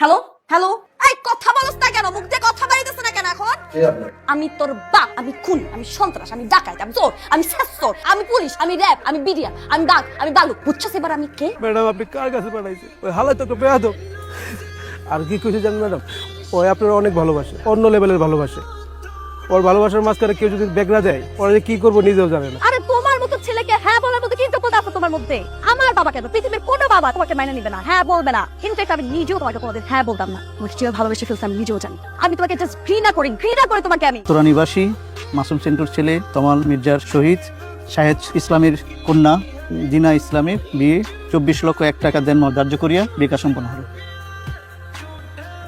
Hello hello, এই কথা বলছ না কেন? মুখ দিয়ে কথা বাইরেছে না কেন এখন? আমি তোর বাপ, আমি খুন, আমি সন্ত্রাস, আমি ডাকাত, আমি চোর, আমি শেষচোর, আমি পুলিশ, আমি র‍্যাব, আমি বিডিয়া, আমি বাঘ, আমি বালু। বুঝছস এবার আমি কে? ম্যাডাম আপনি কার কাছে পাঠাইছে? ওই হালাই তো বেয়াদব। আর কি কইছে জানেন ম্যাডাম, ওই আপনার অনেক ভালোবাসে, অন্য লেভেলের ভালোবাসে। ওর ভালোবাসার মাঝখানে কেউ যদি বেগরা দেয়, ওরা যে কি করবো নিজেও জানে না। আরে তোমার মতো ছেলেকে হ্যাঁ বলার মতো কি যোগ্যতা আছে তোমার মধ্যে? আমার বাবা কেন, পৃথিবীর কোনো বাবা তোমাকে মাইনে নিবে না, হ্যাঁ বলবে না। কিন্তু এটা আমি নিজেও তোমাকে কোনোদিন হ্যাঁ বলতাম না। তোমাকে কিভাবে ভালোবেসে ফেলছি আমি নিজেও জানি। আমি তোমাকে জাস্ট ঘৃণা করি, ঘৃণা করে তোমাকে আমি। তোরা নিবাসী মাসুম সেন্টুর ছেলে তমাল মির্জার শহীদ শাহেদ ইসলামের কন্যা দিনা ইসলামের বিয়ে 24 লক্ষ 1 টাকা দেন ধার্য করিয়া বিকাশ সম্পন্ন হলো।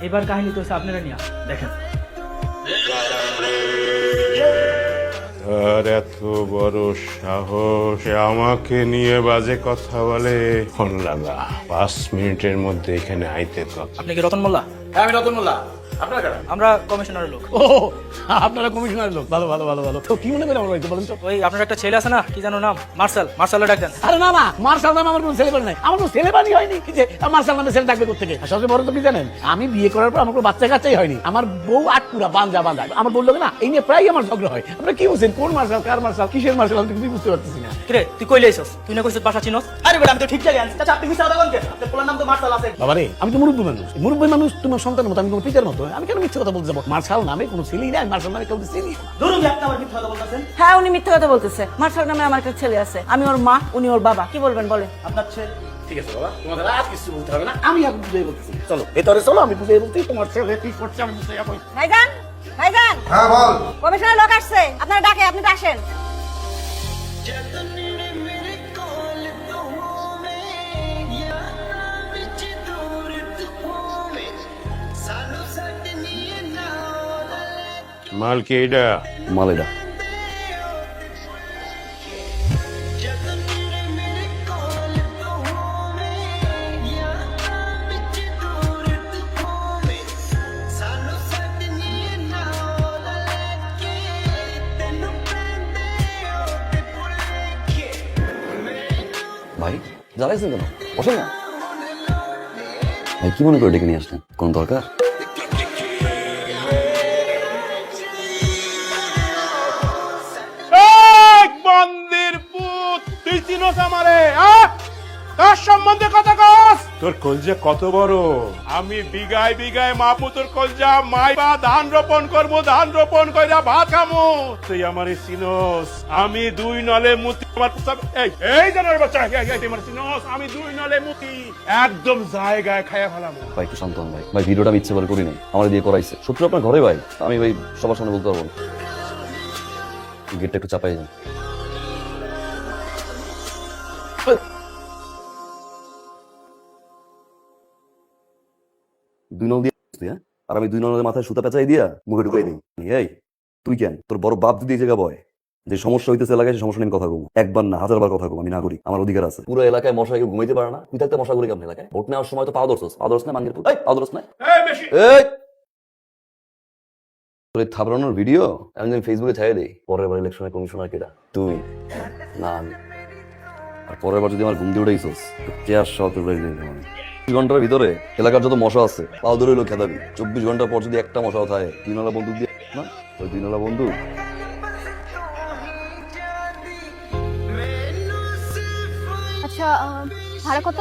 এবার কাহিনী তো আপনারা নিয়ে দেখেন। আর এত বড় সাহস আমাকে নিয়ে বাজে কথা বলে। ফোন লাগা 5 মিনিটের মধ্যে এখানে আইতে কথা। আপনি কি রতন মোল্লা? হ্যাঁ আমি রতন মোল্লা। আপনারা কারা? আমরা কমিশনারের লোক। ও আপনারা কমিশনারের লোক। ভালো ভালো ভালো ভালো। তো কি মনে করে আমার বাড়িতে বলেন তো? ওই আপনার একটা ছেলে আছে না, কি জানো নাম? মার্শাল ডাক দেন। আরে না না, মার্শাল নামে আমার কোনো ছেলেবাড়ি নাই। আমার কোনো ছেলেবাড়ি হয়নি কি যে মার্শাল নামে ছেলে ডাকবে কোথেকে? আর সবচেয়ে বড় তো কি জানেন, আমি বিয়ে করার পর আমার কোনো বাচ্চা কাচ্চাই হয়নি। আমার বউ আটপুরা বাঞ্জা। আমার বললো না, এই নিয়ে প্রায় আমার ঝগড়া হয়। আপনারা কি বুঝছেন কোন মার্শাল কার মার্শাল কিসের মার্শাল আমি কিছুই বুঝতে পারতেছি না। কিরে তুই কইলে আইছস? তুই না কইছিস বাসা চিনস? আরে বেটা আমি তো ঠিক জায়গায় আছি। চাচা আপনি মিছা কথা বলেন কেন? আপনার পোলার নাম তো মার্শাল আছে। বাবারে আমি তো মুরব্বী মানুষ। মুরব্বী মানুষ তোমার সন্তানের মতো, আমি তোমার পিতার মতো। আমি কেন মিথ্যে কথা বলতে যাবো? মার্শাল নামে কোনো ছেলেই নাই, মার্শাল নামে কেউ চিনি না। ধরুন যে আপনি আমার মিথ্যা কথা বলতেছেন। হ্যাঁ উনি মিথ্যা কথা বলতেছে। মার্শাল নামে আমার একটা ছেলে আছে, আমি ওর মা, উনি ওর বাবা। কি বলবেন বলে? আপনার ছেলে ঠিক আছে বাবা, তোমাদের আর কিছু বলতে হবে না, আমি এখন বুঝাই বলতেছি। চলো ভেতরে চলো, আমি বুঝাই বলতেছি তোমার ছেলে কি করছে আমি বুঝতে যাবো। ভাইজান, ভাইজান। হ্যাঁ বল। কমিশনার লোক আসছে, আপনারা ডাকে, আপনি আসেন। মাল কি এটা? মালেদা ভাই জ্বালাইছেন কেন? বসেন না ভাই। কি মনে করে ডেকে নিয়ে আসলেন? কোন দরকার? বন্দির পুত, তুই চিনোস আমারে? তার সম্বন্ধে কথা কস? তোর কলজা কত বড়? আমি বিঘায় বিঘায় মাপু তোর কলজা। মাইবা ধান রোপণ করবো, ধান রোপণ কইরা ভাত খামু। তুই আমারে চিনোস? আমি 2 নলে মুতি। আমার এই জানার বাচ্চা, তুই আমার চিনোস? আমি 2 নলে মুতি, একদম জায়গায় খায়া ফেলাম। ভাই একটু শান্ত হন ভাই। ভাই ভিডিওটা আমি ইচ্ছে করে করি নাই, আমার দিয়ে করাইছে। সত্যি আপনার ঘরে ভাই, আমি ভাই সবার সামনে বলতে পারবো না। গেটটা একটু চাপাই যান। 2 নল দিয়ে তুই, হ্যাঁ? আর আমি 2 নলের মাথায় সুতা পেঁচাই দিয়া মুখে ঢুকাই দিই। এই তুই কেন? তোর বড় বাপ যদি এই জায়গা বয় যে সমস্যা হইতেছে এলাকায়, সে সমস্যা নিয়ে কথা কম। একবার না 1000 বার কথা কম, আমি না করি। আমার অধিকার আছে। পুরো এলাকায় মশা কেউ ঘুমাইতে পারে না। তুই থাকতে মশা গুলি কেমন এলাকায়? ভোট নেওয়ার সময় তো পাওয়া দরছস না মাঙ্গের পুত। পাওয়া দরছ না। এই তোর এই থাবড়ানোর ভিডিও আমি ফেসবুকে ছাড়িয়ে দিই। পরের বার ইলেকশনের কমিশনার কেটা? তুই না আমি। আর পরের বার যদি আমার ঘুম দিয়ে উঠেছিস চেয়ার সহ তোর 2 ঘন্টার ভিতরে এলাকার যত মশা আছে পাও ধরে হইলো খেদাবি। 24 ঘন্টা পর যদি একটা মশাও থাকে, 2 নলা বন্দুক দিয়ে না, ওই 2 নলা বন্দুক। আচ্ছা ভাড়া কত?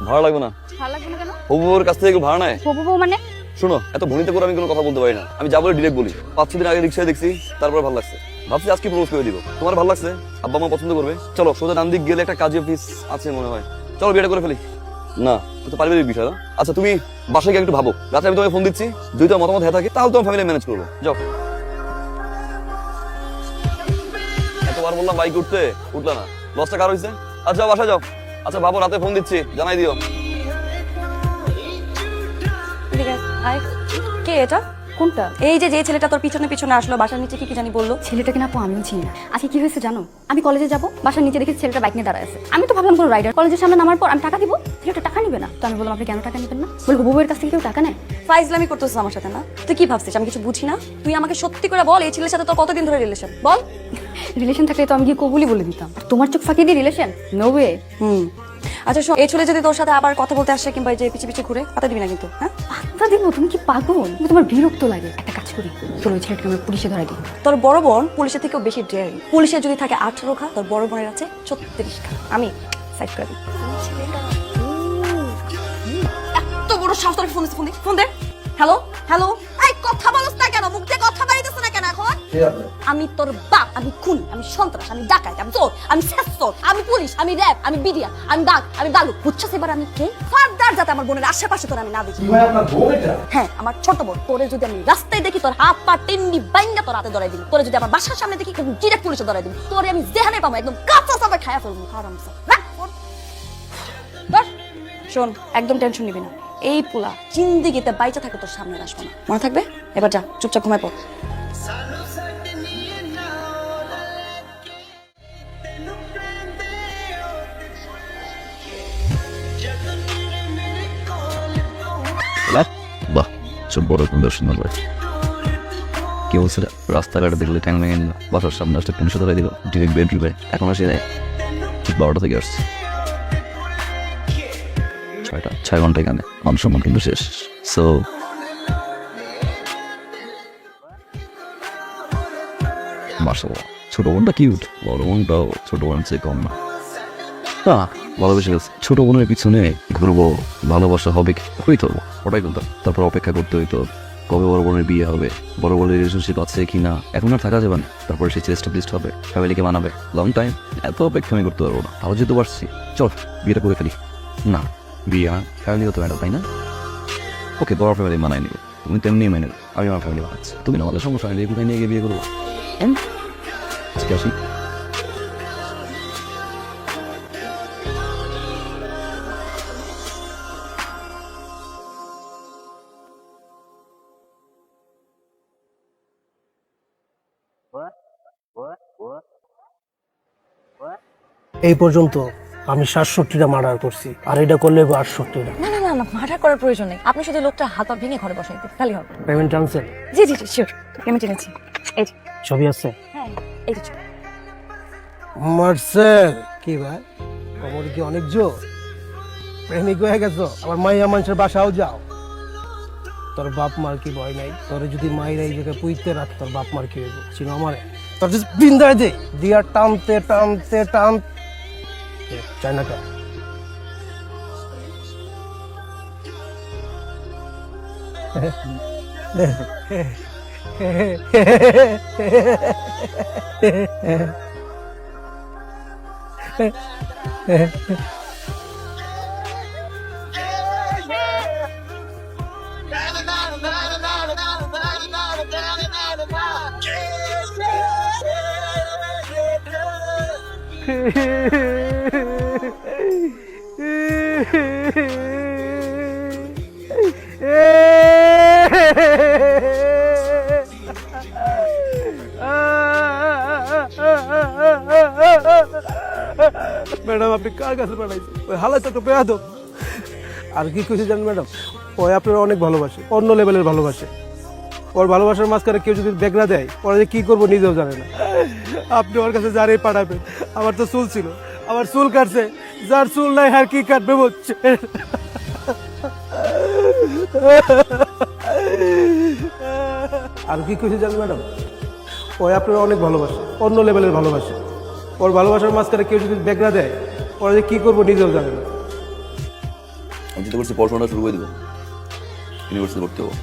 ভাড়া লাগবে না। ভাড়া লাগবে না কেন? হবুর কাছ থেকে ভাড়া নেয়? হবু বউ মানে? শোনো, এত ভনিতে করে আমি কোনো কথা বলতে পারি না। আমি যা বলে ডিরেক্ট বলি। 5-6 দিন আগে রিক্সায় দেখছি, তারপরে ভালো লাগছে। ভাবছি আজকে প্রপোজ করে দিব। তোমার ভালো লাগছে? আব্বা মা পছন্দ করবে। চলো সোজা ডান দিক গেলে একটা কাজী অফিস আছে মনে হয়, চলো বিয়েটা করে ফেলি। না তো পারিবারিক বিষয় না। আচ্ছা তুমি বাসায় গিয়ে একটু ভাবো, রাতে আমি তোমাকে ফোন দিচ্ছি। যদি তোমার মতামত হয়ে থাকে তাহলে তোমার ফ্যামিলি ম্যানেজ করবো। যাও। এতবার বললাম বাইক উঠতে, উঠলা না। লসটা কার হয়েছে? আচ্ছা বাসায় যাও। আচ্ছা ভাবো, রাতে ফোন দিচ্ছি, জানাই দিও। কে এটা? কোনটা? এই যে ছেলেটা তোর পিছনে পিছনে আসলো, বাসার নিচে কি জানি বললো। ছেলেটাকে না আপু আমিও চিনি না। আজকে কি হয়েছে জানো? আমি কলেজে যাবো, বাসার নিচে দেখে ছেলেটা বাইক নিয়ে দাঁড়ায় আছে। আমি তো ভাবলাম কোনো রাইডার। কলেজের সামনে নামার পর আমি টাকা দিব, ছেলেটা টাকা নিবে না। তো আমি বললাম আপনি কেন টাকা নিবেন না? বলবো বউয়ের কাছ থেকে কেউ টাকা নেয়? ফাইজলামি করতেছিস আমার সাথে না? তুই কি ভাবছিস আমি কিছু বুঝি না? তুই আমাকে সত্যি করে বল, এই ছেলের সাথে তোর কতদিন ধরে রিলেশন? বল। রিলেশন থাকলে তো আমি গিয়ে কবুলি বলে দিতাম। আর তোমার চোখ ফাঁকি দিয়ে রিলেশন? No way. আচ্ছা শোন, এই ছেলে যদি তোর সাথে আবার কথা বলতে আসে কিংবা এই যে পিছে পিছে ঘুরে পাতা দিবি না কিন্তু, হ্যাঁ? পাত্তা দিব? তুমি কি পাগল? তুমি তোমার বিরক্ত লাগে। একটা কাজ করি, তোর ওই ছেলেটাকে আমরা পুলিশে ধরাই দিই। তোর বড় বোন পুলিশের থেকেও বেশি ডেয়ারিং। পুলিশে যদি থাকে 18 খা, তোর বড় বোনের আছে 36 খা। আমি সাইড করে দিই। এত বড় সাহস, তোর ফোন দে, ফোন দে। হ্যালো হ্যালো, এই কথা বলছ না কেন? মুখ দিয়ে কথা বাইরেছে না কেন এখন? আমি তোর বাপ, আমি খুন, আমি সন্ত্রাস, আমি ডাকাত, আমি চোর, আমি শেষচোর, আমি পুলিশ, আমি র‍্যাব, আমি বিডিয়া, আমি বাঘ, আমি বালু। বুঝছস এবার আমি কে? ফার্দার যাতে আমার বোনের আশেপাশে তোর আমি না দেখি। হ্যাঁ, আমার ছোট বোন। তোরে যদি আমি রাস্তায় দেখি, তোর হাত পা টিন্ডি বাইঙ্গা তোর হাতে ধরাই দিবি। তোরে যদি আমার বাসার সামনে দেখি, ডিরেক্ট পুলিশে ধরাই দিবি। তোরে আমি যেখানে পাবো একদম কাঁচা চাপা খায়া ফেলবো। হারামজাদা। রাখ ফোন। ধর। শোন, একদম টেনশন নিবি না। এই পোলা জিন্দেগিতে বাইচা থাকে তোর সামনে আসবো না, মনে থাকবে? এবার যা, চুপচাপ ঘুমায় পড়। বাহ, সব বড় সুন্দর সুন্দর ভাই। কি বলছে রাস্তাঘাটে দেখলে ট্যাং ভেঙে নিল, বাসার সামনে আসতে পুলিশে ধরাই দিল, ডিরেক্ট বেডরুমে। এখন আসে যায় ঠিক 12টা থেকে আসছে, 6 ঘন্টা এখানে। মান সম্মান কিন্তু শেষ। সো মাশাআল্লাহ, ছোট বোনটা কিউট, বড় বোনটাও ছোট বোন চেয়ে কম না। ভালোবেসে গেছে। ছোট বোনের পিছনে ঘুরবো, ভালোবাসা হবে, হইতো ওটাই বলতাম। তারপর অপেক্ষা করতে হইতো কবে বড় বোনের বিয়ে হবে, বড় বোনের রিলেশনশিপ আছে কিনা, এখন আর থাকা যাবে না। তারপরে সে এস্টাবলিশড হবে, ফ্যামিলিকে মানাবে। লং টাইম এত অপেক্ষা আমি করতে পারবো না। ভালো যেহেতু পারছি, চল বিয়েটা করে ফেলি। না, বিয়ে ফ্যামিলি হতে ম্যাটার, তাই না? ওকে, বড় ফ্যামিলি মানাই নিব, তুমি তেমনি মেনে নেবে। আমি আমার ফ্যামিলি বানাচ্ছি, তুমি না আমাদের সমস্যা নেই, কোথায় নিয়ে গিয়ে বিয়ে করবো। আজকে আসি। এই পর্যন্ত আমি 67টা মার্ডার করছি, আর এটা করলে 68টা। না না না না, মার্ডার করার প্রয়োজন নেই। আপনি শুধু লোকটা হাত পা ভেঙে ঘরে বসাই দিন, তাহলেই হবে। পেমেন্ট আনছেন? জি জি জি, শিওর, পেমেন্ট এনেছি। এই যে ছবি আছে? হ্যাঁ, এই যে ছবি। মারছেন কি ভাই? কমর কি অনেক জোর? প্রেমিক হয়ে গেছো? আবার মাইয়া মানুষের বাসাও যাও? তোর বাপ মার কি ভয় নাই? তোরে যদি মাইরা এই জায়গায় পুইতে রাখ, তোর বাপ মার কি হইব? চিনো আমারে? তোর যদি বিন্দায় দে দিয়া টানতে টানতে টান চায় না কেন? ম্যাডাম, আপনি কার কাছে পাঠাইছেন? ওই হালাই তো একটা বেয়াদব। আর কি কইছে জানেন ম্যাডাম? ওই আপনারা অনেক ভালোবাসে, অন্য লেভেলের ভালোবাসে। ওর ভালোবাসার মাঝখানে কেউ যদি বেগরা দেয়, ওরা যে কি করবো নিজেও জানে না। আপনি ওর কাছে যারাই পাঠাবেন, আমার তো চুল ছিল, আমার চুল কাটছে, যার চুল নাই আর কি কাটবে বলছে। আর কি কইছে জানেন ম্যাডাম? ওই আপনারা অনেক ভালোবাসে, অন্য লেভেলের ভালোবাসে। ওর ভালোবাসার মাঝখানে কেউ যদি বেগরা দেয়, ওরা যে কি করবো নিজেও জানে না। আমি চিন্তা করছি পড়াশোনাটা শুরু করে দেবো, ইউনিভার্সিটি পড়তে হবো।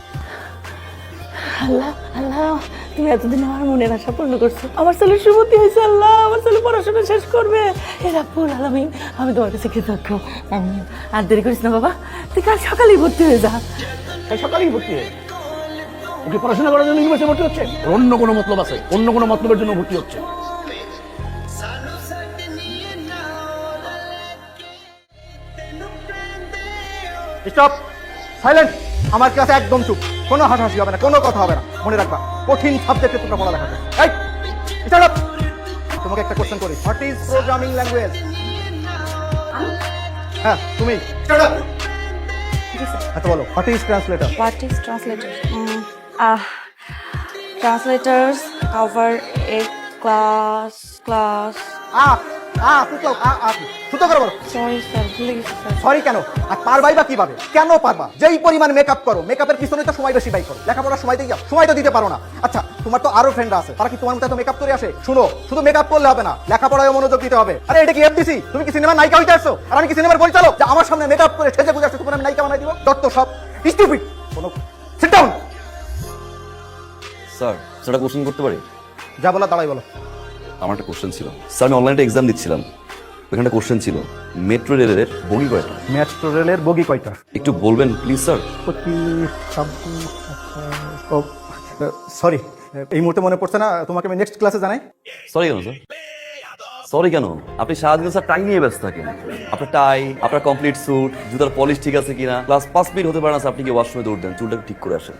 আল্লাহ আল্লাহ, তুমি এতদিন আমার মনের আশা পূর্ণ করছো। আমার ছেলের সুমতি হয়েছে। আল্লাহ, আমার ছেলে পড়াশোনা শেষ করবে। এ রাব্বুল আলামিন, আমি তোমার কাছে কৃতজ্ঞ। আর দেরি করিস না বাবা, তুই কাল সকালেই ভর্তি হয়ে যা। তাই সকালেই ভর্তি হয়ে ওকে পড়াশোনা করার জন্য ইউনিভার্সিটি ভর্তি হচ্ছে? অন্য কোনো মতলব আছে, অন্য কোনো মতলবের জন্য ভর্তি হচ্ছে। Stop, silent. আমার ক্লাসে একদম চুপ, কোনো হাসাহাসি হবে না, কোনো কথা হবে না। মনে রাখবা, কঠিন সাবজেক্টে তোমরা পড়ালেখা করবে। এই স্টার্ট আপ। তোমাকে একটা কোশ্চেন করি, হোয়াট ইজ প্রোগ্রামিং ল্যাঙ্গুয়েজ? হ্যাঁ তুমি, স্টার্ট আপ। আচ্ছা বলো, what is translator? What is translator? Translators cover a class. সুতো করো বলো। সরি স্যার, ভুলে গেছি স্যার। সরি কেন? আর পারবাই বা কিভাবে? কেন পারবা? যেই পরিমাণ মেকআপ করো, মেকআপের পিছনে তো সময় বেশি ব্যয় করো। লেখাপড়ার সময় দিয়ে সময় তো দিতে পারো না। আচ্ছা, তোমার তো আরো ফ্রেন্ড আছে, তারা কি তোমার মতো এত মেকআপ করে আসে? শুনো, শুধু মেকআপ করলে হবে না, লেখাপড়ায় মনোযোগ দিতে হবে। আরে এটা কি এফডিসি? তুমি কি সিনেমার নায়িকা হইতে আসছো? আর আমি কি সিনেমার পরিচালক যে আমার সামনে মেকআপ করে সেজে গুজে আসছো, তোমার আমি নায়িকা বানাই দিব? দত্ত সব স্টুপিড। কোনো সিট ডাউন। স্যার সেটা কোশ্চেন করতে পারি? যা বলা দাঁড়াই বলো। আমার একটা কোশ্চেন ছিল স্যার, আমি অনলাইনে এক্সাম দিচ্ছিলাম, ওখানে কোশ্চেন ছিল মেট্রো রেলের বগি কয়টা? মেট্রো রেলের বগি কয়টা? একটু বলবেন প্লিজ স্যার। সরি, এই মুহূর্তে মনে পড়ছে না, তোমাকে আমি নেক্সট ক্লাসে জানাই। সরি কেন স্যার? সরি কেন? আপনি সারাদিন স্যার টাই নিয়ে ব্যস্ত থাকেন। আপনার টাই, আপনার কমপ্লিট স্যুট, জুতার পলিশ ঠিক আছে কিনা, ক্লাস 5 মিনিট হতে পারে না স্যার, আপনি কি ওয়াশরুমে দৌড় দেন, চুলটা ঠিক করে আসেন।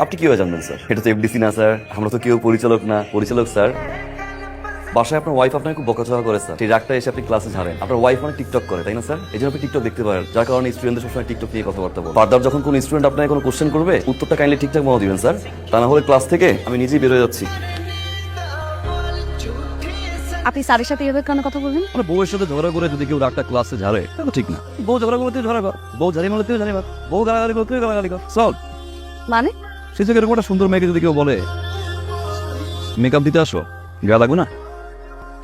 আপনি কিভাবে জানবেন স্যার? এটা তো এফডিসি না স্যার, আমরা তো কেউ পরিচালক না। পরিচালক স্যার, বাসায় আপনার ওয়াইফ আপনাকে খুব বকাঝকা করে স্যার, সেই রাগটা এসে আপনি ক্লাসে ঝাড়েন। আপনার ওয়াইফ অনেক টিকটক করে, তাই না স্যার? এই জন্য আপনি টিকটক দেখতে পারেন, যার কারণে স্টুডেন্টদের সবসময় টিকটক নিয়ে কথাবার্তা বলেন। ফার্দার যখন কোনো স্টুডেন্ট আপনাকে কোনো কোশ্চেন করবে, উত্তরটা কাইন্ডলি ঠিকঠাক মনে দিবেন স্যার, তা না হলে ক্লাস থেকে আমি নিজেই বেরোয় যাচ্ছি। আপনি স্যারের সাথে এভাবে কেন কথা বলবেন? মানে বউয়ের সাথে ঝগড়া করে যদি কেউ রাগটা ক্লাসে ঝাড়ে, তাহলে ঠিক না। বউ ঝগড়া করতে ঝগড়া কর, বউ ঝাড়ি মারতে ঝাড়ি মার, বউ গালাগালি করতে গালাগালি কর, সল। মানে সে থেকে এরকম একটা সুন্দর মেয়েকে যদি কেউ বলে মেকআপ দিতে আসো, গায়ে লাগবে না?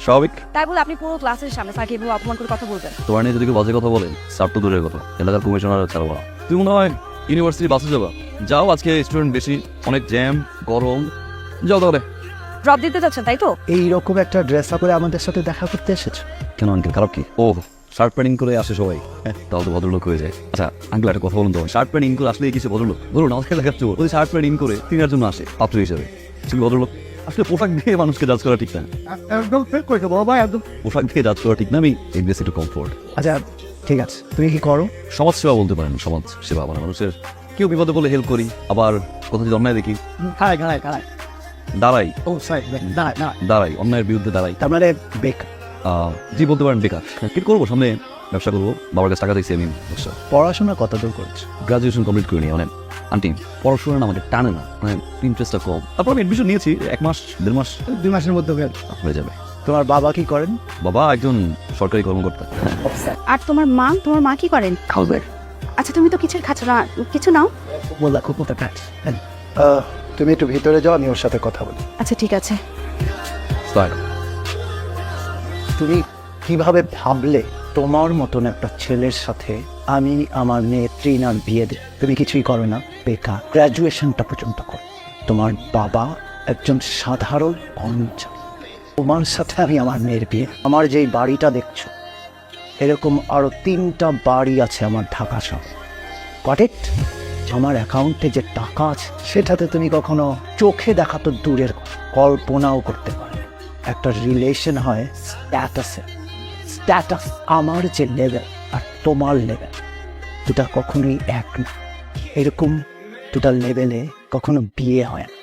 স্বাভাবিক। তাই বলে আপনি পুরো ক্লাসের সামনে স্যারকে এভাবে অপমান করে কথা বলবেন? তোমার নিয়ে যদি কেউ বাজে কথা বলে, স্যার তো দূরের কথা, এলাকার কমিশনার ছাড়বো না। তুমি মনে হয় ইউনিভার্সিটি বাসে যাবা, যাও, আজকে স্টুডেন্ট বেশি, অনেক জ্যাম, গরম, যাও তাহলে। ড্রপ দিতে যাচ্ছেন তাই তো? এইরকম একটা ড্রেস আপ করে আমাদের সাথে দেখা করতে এসেছো? কেন আঙ্কেল, খারাপ কি? ও শার্ট প্যান্টিং করে আসে সবাই, হ্যাঁ তাহলে তো ভদ্রলোক হয়ে যায়। আচ্ছা আঙ্কেল একটা কথা বলুন তো, শার্ট প্যান্ট ইন করে আসলে কিছু ভদ্রলোক? ধরুন আমাকে দেখাচ্ছ, ওই শার্ট প্যান্ট ইন করে তিনার জন্য আসে পাত্র হিসেবে, তুমি ভদ্রলোক? আসলে পোশাক দিয়ে মানুষকে জাজ করা ঠিক না, পোশাক দিয়ে জাজ করা ঠিক না। আমি ইনভেস্ট একটু কমফোর্ট। আচ্ছা ঠিক আছে, তুমি কি করো? সমাজ সেবা বলতে পারেন, সমাজ সেবা মানে মানুষের কেউ বিপদে বলে হেল্প করি, আবার কোথাও যদি অন্যায় দেখি দাঁড়াই। ও সরি, দাঁড়ায় না, দাঁড়াই, অন্যায়ের বিরুদ্ধে দাঁড়াই। তার মানে বেক। জি বলতে পারেন বেকার। কি করবো, সামনে ব্যবসা করবো, বাবার কাছে টাকা দিচ্ছি আমি ব্যবসা। পড়াশোনা কত দূর করেছো? গ্রাজুয়েশন কমপ্লিট করিনি। মানে আন্টি পড়াশোনা না আমাকে টানে না, মানে ইন্টারেস্টটা কম। তারপর আমি এডমিশন নিয়েছি, 1 মাস 1.5 মাস 2 মাসের মধ্যে হয়ে যাবে। তোমার বাবা কি করেন? বাবা একজন সরকারি কর্মকর্তা। আর তোমার মা কি করেন? খাওয়ার। আচ্ছা তুমি তো কিছুর খাচ্ছ না, কিছু নাও। বললা খুব মতো কাজ। তুমি একটু ভিতরে যাও, আমি ওর সাথে কথা বলি। আচ্ছা ঠিক আছে। তুমি কিভাবে ভাবলে তোমার মতন একটা ছেলের সাথে আমি আমার মেয়ে ট্রিনার বিয়ে দেব? তুমি কিছুই করো না, বেকার, গ্র্যাজুয়েশনটা পর্যন্ত করো। তোমার বাবা একজন সাধারণ কর্মচারী, তোমার সাথে আমি আমার মেয়ের বিয়ে। আমার যেই বাড়িটা দেখছো, এরকম আরো 3টা বাড়ি আছে আমার ঢাকা শহর। Got it? আমার অ্যাকাউন্টে যে টাকা আছে সেটাতে তুমি কখনো চোখে দেখা তো দূরের কথা, কল্পনাও করতে পারো। একটা রিলেশন হয় স্ট্যাটাসে। স্ট্যাটাস আমার যে লেভেল আর তোমার লেভেল, দুটা কখনোই এক না। এরকম দুটা লেভেলে কখনো বিয়ে হয় না।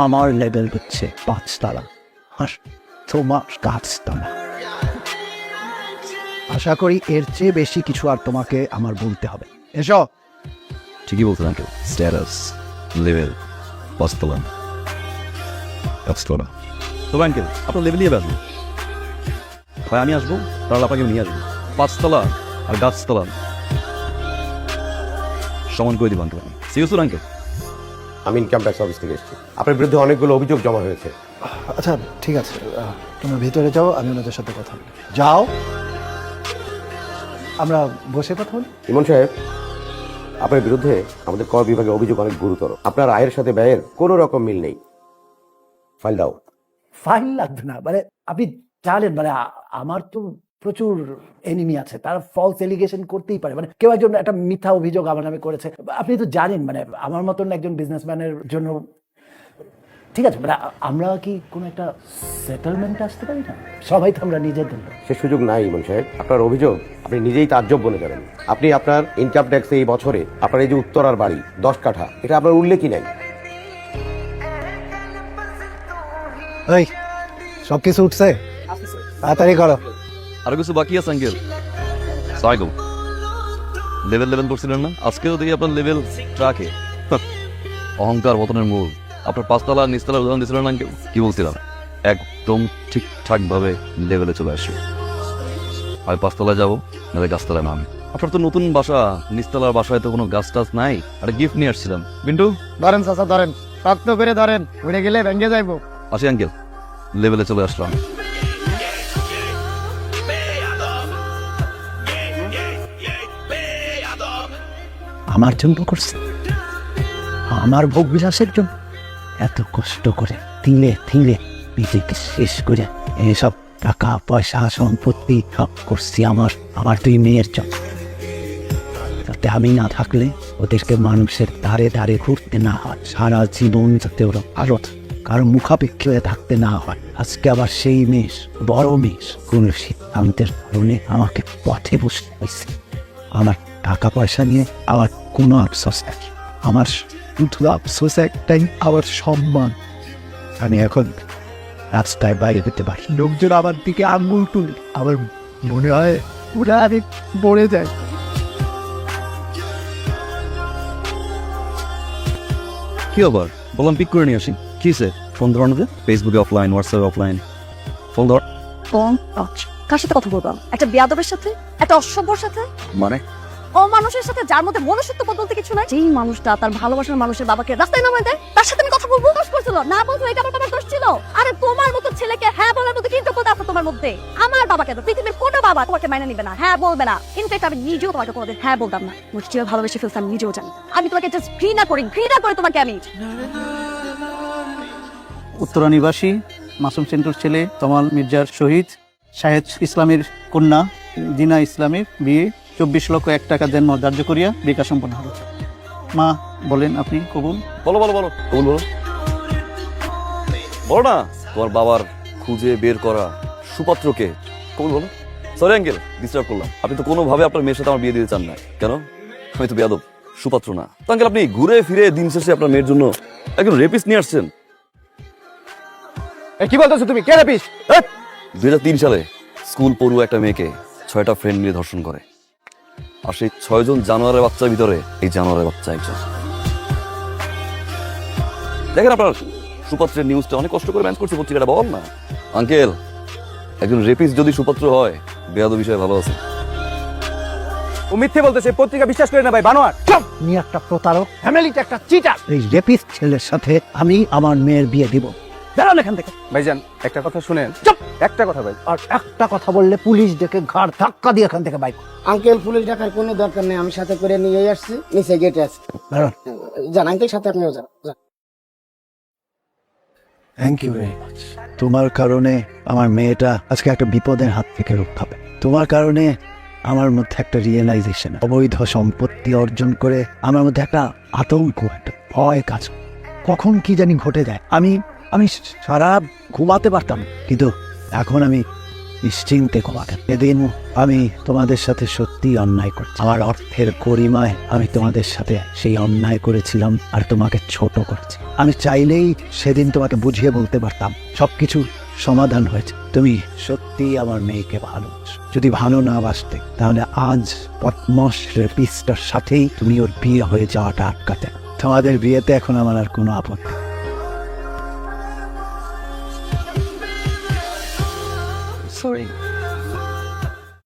আমার লেভেল হচ্ছে 5 তলা আর তোমার 5 তলা। আশা করি এর চেয়ে বেশি কিছু আর তোমাকে আমার বলতে হবে। এসো। ঠিকই বলছেন আঙ্কেল, স্ট্যাটাস, লেভেল, 5 তলা। তবে আঙ্কেল আপনার লেভেল নিয়ে আসবো, হয় আমি আসবো, তাহলে আপনাকে নিয়ে আসবো। 5 তলা আর গাছতলা সমান করে দিব আঙ্কেল। Serious uncle? আমি ইনকাম ট্যাক্স অফিস থেকে এসেছি, আপনার বিরুদ্ধে অনেকগুলো অভিযোগ জমা হয়েছে। আচ্ছা ঠিক আছে, তোমরা ভিতরে যাও, আমি ওনাদের সাথে কথা বলি। যাও, আমরা বসে কথা বলি। ইমন সাহেব, আপনার বিরুদ্ধে আমাদের কর বিভাগে অভিযোগ অনেক গুরুতর। আপনার আয়ের সাথে ব্যয়ের কোনো রকম মিল নেই। ফাইল দাও। ফাইল লাগবে না, মানে আপনি জানেন, মানে আমার তো প্রচুর এনিমি আছে, তারা ফলস এলিগেশন করতেই পারে। মানে কেউ একজন একটা মিথ্যা অভিযোগ আমার নামে করেছে, আপনি তো জানেন, মানে আমার মতন একজন বিজনেসম্যানের জন্য। ঠিক আছে, মানে আমরা কি কোনো একটা সেটেলমেন্টে আসতে পারি না? সবাই তো আমরা নিজেদের লোক। সে সুযোগ নাই ইমন সাহেব। আপনার অভিযোগ আপনি নিজেই তাজ্জব বলে যাবেন। আপনি আপনার ইনকাম ট্যাক্সে এই বছরে আপনার এই যে উত্তরার বাড়ি 10 কাঠা, এটা আপনার উল্লেখই নাই। এই সব কিছু উঠছে, তাড়াতাড়ি করো। আরো কিছু বাকি আছে আঙ্কেল। সাইকেল লেভেল করছিলেন না, আজকেও দেখি আপনার লেভেল ট্রাকে। অহংকার পতনের মূল। আপনার 5 তলা নিচতলার উদাহরণ দিয়েছিলেন আঙ্কেল, কি বলছিলাম? 1 একদম ঠিকঠাক ভাবে লেভেলে চলে আসি। হয় 5 তলায় যাবো, নাহলে গাছতলায় নামি। আপনার তো নতুন বাসা, নিচতলার বাসায় তো কোনো গাছ টাছ নাই। একটা গিফট নিয়ে আসছিলাম। বিন্টু, ধরেন চাচা ধরেন, শক্ত করে ধরেন, উড়ে গেলে ভেঙে যাইবো। আসি আঙ্কেল, লেভেলে চলে আসলাম। আমার জন্য করছে, আমার ভোগ বিলাসের জন্য এত কষ্ট করে তিলে তিলে নিজেকে শেষ করে এসব টাকা পয়সা সম্পত্তি সব করছি আমার 2 মেয়ের জন্য। যাতে আমি না থাকলে ওদেরকে মানুষের দ্বারে দ্বারে ঘুরতে না হয়, সারা জীবন যাতে ওরা ভালো কারো মুখাপেক্ষী হয়ে থাকতে না হয়। আজকে আবার সেই মেষ, বড় মেষ, কোন সিদ্ধান্তের কারণে আমাকে পথে বসতে হয়েছে। আমার টাকা পয়সা নিয়ে আমার কোনো আফসোস নেই, আমার শুধু আফসোস একটাই, আমার সম্মান। আমি এখন রাস্তায় বাইরে যেতে পারি, লোকজন আমার দিকে আঙ্গুল তুলে, আমার মনে হয় ওরা আমি মরে যায়। কি আবার বললাম পিক করে নিয়ে আসি। কি সে ফোন ধর না, ফেসবুকে অফলাইন, হোয়াটসঅ্যাপে অফলাইন। ফোন ধর। কার সাথে কথা বলবো? একটা বেয়াদবের সাথে, একটা অসভ্যর সাথে, মানে ও মানুষের সাথে যার মধ্যে মনুষ্যত্ব বলতে কিছু নাই। যেই মানুষটা তার ভালোবাসার মানুষের বাবাকে রাস্তায় নামায় দেয়, তার সাথে আমি কথা বলবো? দোষ করছিল না, বলছো এটা আমার দোষ ছিল? আরে তোমার মতো ছেলেকে হ্যাঁ বলার মতো কি যোগ্যতা আছে তোমার মধ্যে? আমার বাবাকে তো পৃথিবীর কোনো বাবা তোমাকে মাইনে নিবে না, হ্যাঁ বলবে না। ইনফ্যাক্ট আমি নিজেও তোমাকে কোনোদিন হ্যাঁ বলতাম না। মুষ্টি ভালোবেসে ফেলছি আমি নিজেও জানি। আমি তোমাকে জাস্ট ঘৃণা করি তোমাকে আমি। উত্তরা নিবাসী মাসুম সেন্টুর ছেলে তমাল মির্জার শহীদ শাহেদ ইসলামের কন্যা দিনা ইসলামের বিয়ে 24 লক্ষ 1 টাকা দেন ধার্য করিয়া বিকাশ সম্পন্ন হল। মা বলেন আপনি কবুল? বলো বলো বলো, কবুল বলো। বলো না তোমার বাবার খুঁজে বের করা সুপাত্রকে। কবুল বলো। সরি আঙ্কেল, ডিস্টার্ব করলাম। আপনি তো কোনোভাবে আপনার মেয়ের সাথে আমার বিয়ে দিতে চান না। কেন? আমি তো বেয়াদব, সুপাত্র না তো আঙ্কেল। আপনি ঘুরে ফিরে দিন শেষে আপনার মেয়ের জন্য একজন রেপিস্ট নিয়ে আসছেন। কি বলতেছো তুমি? কে রেপিস্ট? 2003 সালে স্কুল পড়ুয়া একটা মেয়েকে 6টা ফ্রেন্ড মিলে ধর্ষণ করে। আর সেই 6 জন জানোয়ারের বাচ্চার ভিতরে এই জানোয়ারের বাচ্চা একজন। দেখেন আপনার সুপাত্রের নিউজটা অনেক কষ্ট করে ম্যানেজ করছে পত্রিকাটা, বল না আঙ্কেল। একজন রেপিস্ট যদি সুপাত্র হয়, বেয়াদ বিষয়ে ভালো আছে। ও মিথ্যে বলতেছে, পত্রিকা বিশ্বাস করে না ভাই, বানোয়ার। তুমি একটা প্রতারক, ফ্যামিলিতে একটা চিটার। এই রেপিস্ট ছেলের সাথে আমি আমার মেয়ের বিয়ে দিব। বেরোন এখান থেকে। ভাইজান একটা কথা শুনেন। একটা কথা ভাই, আর একটা কথা বললে পুলিশ ডেকে ঘাড় ধাক্কা দিয়ে এখান থেকে বাইক। আঙ্কেল পুলিশ ডাকার কোনো দরকার নেই, আমি সাথে করে নিয়ে আসছি, নিচে গেটে আছে। বেরোন। যান আঙ্কেল, সাথে আপনিও যান। Thank you very much. তোমার কারণে আমার মেয়েটা আজকে একটা বিপদের হাত থেকে রক্ষা পাবে। তোমার কারণে আমার মধ্যে একটা রিয়েলাইজেশন, অবৈধ সম্পত্তি অর্জন করে আমার মধ্যে একটা আতঙ্ক, একটা ভয় কাজ করে। কখন কি জানি ঘটে যায়। আমি সারা ঘুমাতে পারতাম, কিন্তু এখন আমি নিশ্চিন্তে ঘুমাতে। এদিন আমি তোমাদের সাথে সত্যি অন্যায় করছি। আমার অর্থের গরিমায় আমি তোমাদের সাথে সেই অন্যায় করেছিলাম আর তোমাকে ছোট করেছি। আমি চাইলেই সেদিন তোমাকে বুঝিয়ে বলতে পারতাম, সবকিছু সমাধান হয়েছে। তুমি সত্যি আমার মেয়েকে ভালোবাসো। যদি ভালো না বাসতে তাহলে আজ পদ্মস রেপিস্টার সাথেই তুমি ওর বিয়ে হয়ে যাওয়াটা আটকাতে। তোমাদের বিয়েতে এখন আমার আর কোনো আপত্তি। সরি।